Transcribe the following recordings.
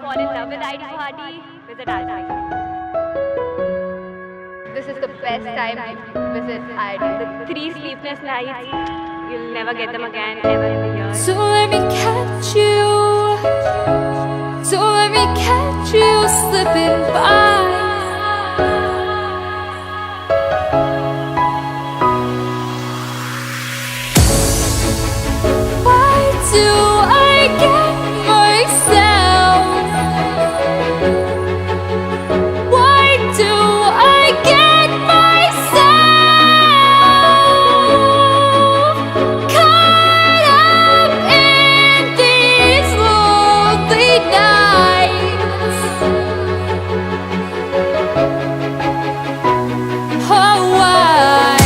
fall in love with ID Guwahati, visit ID. This is the best time to visit IIT. The 3 sleepless nights, you'll never get them again ever in the year. So let me catch you. So let me catch you slipping by. Why do I get myself? Why do I get myself caught up in these lonely nights? Oh, why?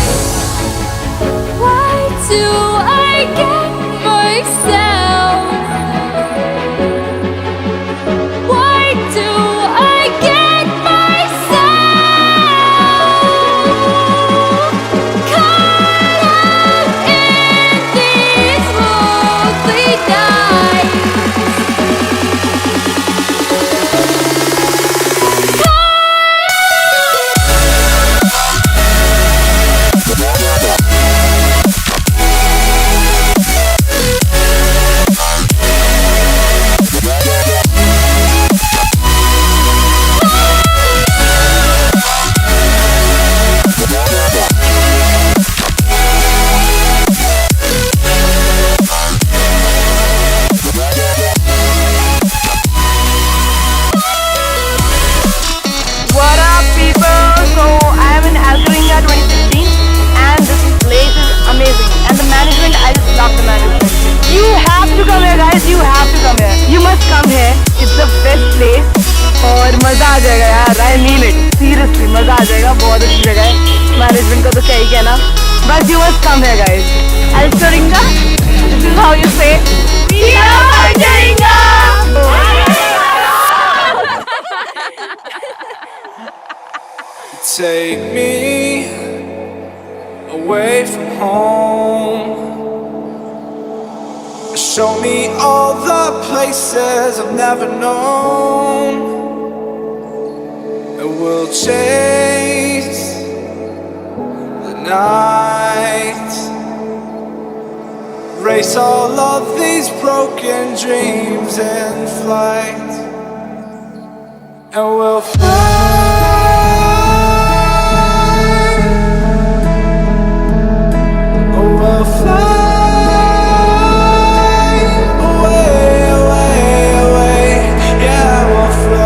Why do I get myself? Why do I get myself caught up in these lonely What up, people? So I am in Alcaringa 2016, and this place is amazing. And the management, I just love the management. You have to come here, guys. You have to come here. You must come here. It's the best place. और मजा आ जाएगा यार. I mean it. Seriously, मजा आ जाएगा. बहुत अच्छी जगह है. Management का तो क्या ही कहना. But you must come here, guys. Alcaringa. This is how you say. We are Alcaringa. Take me away from home. Show me all the places I've never known. And we'll chase the night. Race all of these broken dreams in flight. And we'll fly. We'll fly away, away, away. Yeah, we'll fly.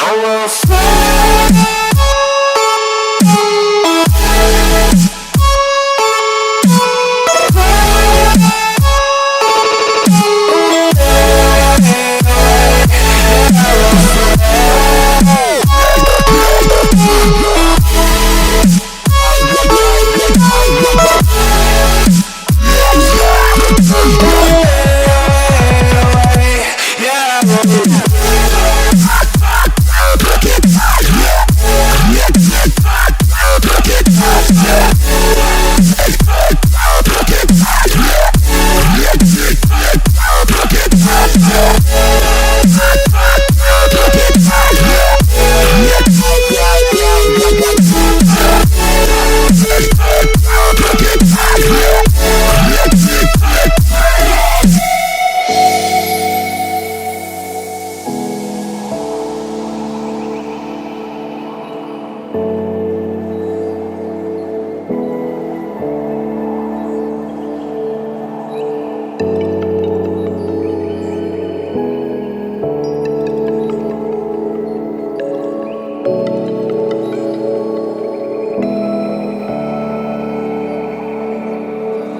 Oh, we'll fly.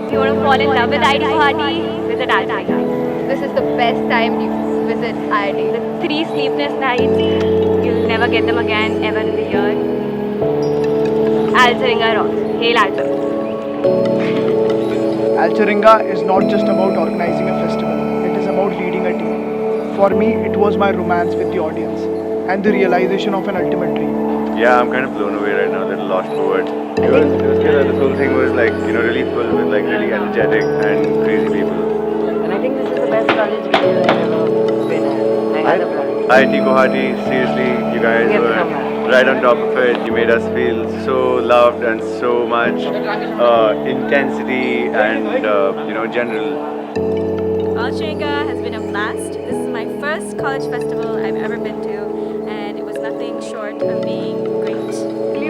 If you want to fall in love with ID Guwahati, visit ID. This is the best time to visit IIT. The 3 sleepless nights, you'll never get them again ever in the year. Alcaringa rocks. Hail Alcaringa. Alcaringa is not just about organizing a festival, it is about leading a team. For me, it was my romance with the audience. and the realization of an ultimate dream. Yeah, I'm kind of blown away right now, a little lost for words. It was good. This whole thing was like, really full with like really energetic and crazy people. And I think this is the best college video I've ever been at. I had a blast. IIT Guwahati, seriously, you guys We have to were come back. right on top of it. You made us feel so loved and so much intensity and, general. Alcheringa has been a blast. This is my first college festival I've ever been to, and it was nothing short of being great.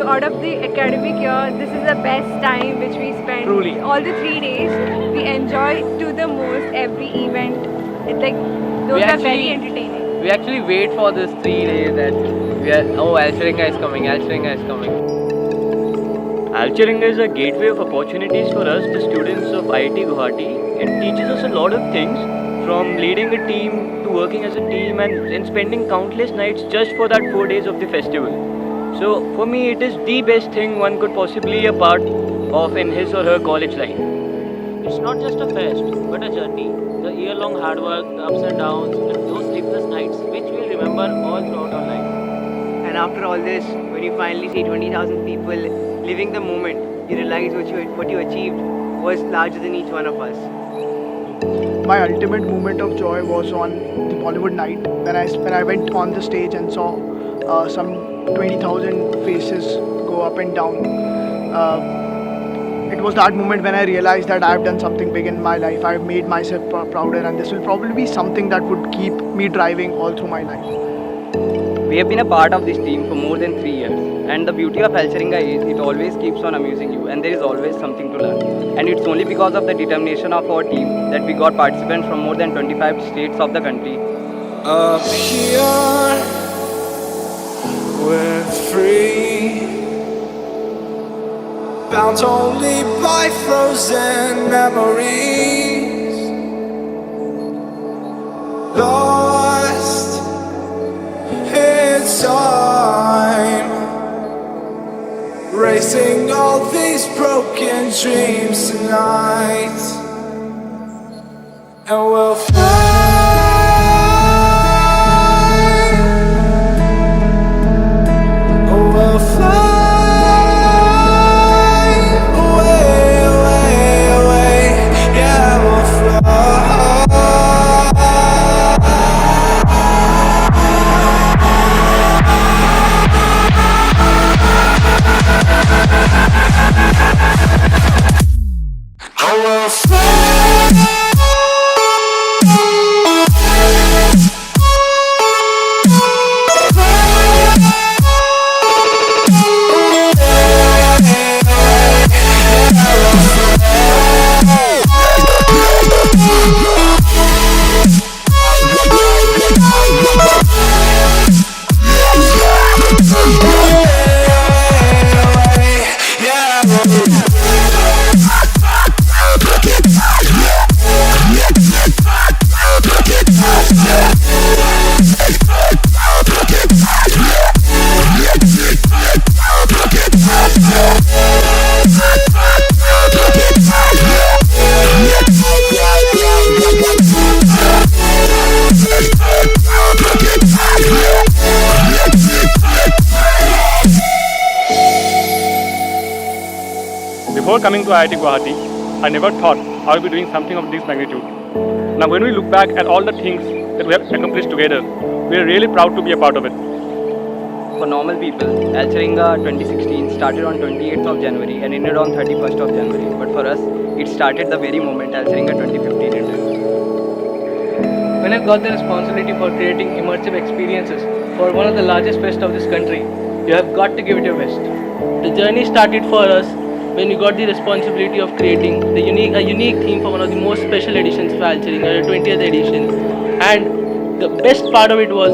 Out of the academic year, this is the best time which we spent. Truly. All the 3 days, we enjoyed to the most every event. It's like those are very entertaining. We actually wait for this 3 days that Alcheringa is coming, Alcheringa is coming. Alcheringa is a gateway of opportunities for us, the students of IIT Guwahati. It teaches us a lot of things, from leading a team to working as a team and spending countless nights just for that 4 days of the festival. So for me, it is the best thing one could possibly be a part of in his or her college life. It's not just a fest, but a journey. The year-long hard work, the ups and downs, and those sleepless nights, which we'll remember all throughout our life. And after all this, when you finally see 20,000 people living the moment, you realize what you achieved was larger than each one of us. My ultimate moment of joy was on the Bollywood night when I went on the stage and saw some 20,000 faces go up and down. It was that moment when I realized that I've done something big in my life. I've made myself prouder, and this will probably be something that would keep me driving all through my life. We have been a part of this team for more than 3 years, and the beauty of Alcheringa is it always keeps on amusing you, and there is always something to learn. And it's only because of the determination of our team that we got participants from more than 25 states of the country. Up here, we're free, bound only by frozen memories, lost in time, racing all these broken dreams tonight, and we'll fly. We'll fly away, away, away. Yeah, we'll Before coming to IIT Guwahati, I never thought I would be doing something of this magnitude. Now when we look back at all the things that we have accomplished together, we are really proud to be a part of it. For normal people, Alcheringa 2016 started on 28th of January and ended on 31st of January. But for us, it started the very moment Alcheringa 2015 ended. When I got the responsibility for creating immersive experiences for one of the largest fests of this country, you have got to give it your best. The journey started for us when we got the responsibility of creating a unique theme for one of the most special editions of Alcheringa, the 20th edition. And the best part of it was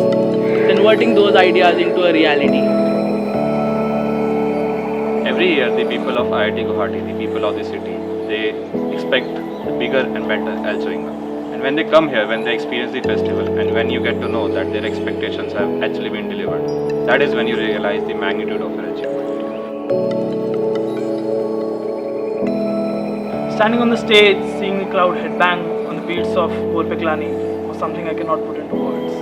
converting those ideas into a reality. Every year, the people of IIT Guwahati, the people of the city, they expect the bigger and better Alcheringa. And when they come here, when they experience the festival, and when you get to know that their expectations have actually been delivered, that is when you realize the magnitude of your achievement. Standing on the stage, seeing the crowd headbang on the beats of Bol Peklani was something I cannot put into words.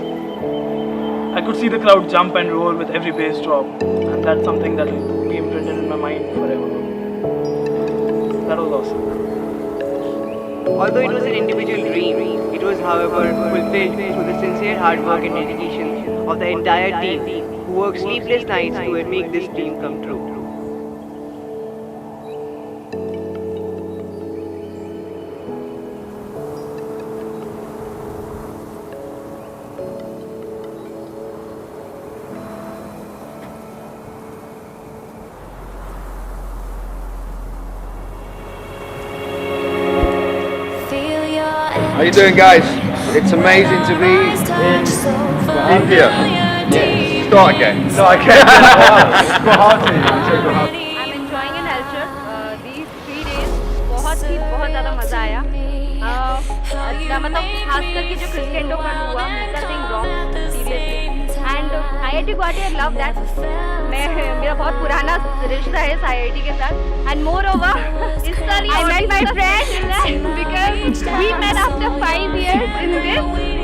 I could see the crowd jump and roar with every bass drop, and that's something that will be imprinted in my mind forever. That was awesome. Although it was an individual dream, it was, however, fulfilled through the sincere hard work and dedication of the entire team who worked sleepless nights to make this dream come true. How you doing, guys? It's amazing to be in India. Start again. I'm enjoying in Elcher. These 3 days बहुत ज़्यादा मज़ा आया. मतलब खास करके जो क्रिस्टेंडो का हुआ, nothing wrong, seriously. And IIT Guwahati, I love that. मेरा बहुत पुराना रिश्ता है इस IIT के साथ. And moreover, I met my friend because we met after 5 years in this.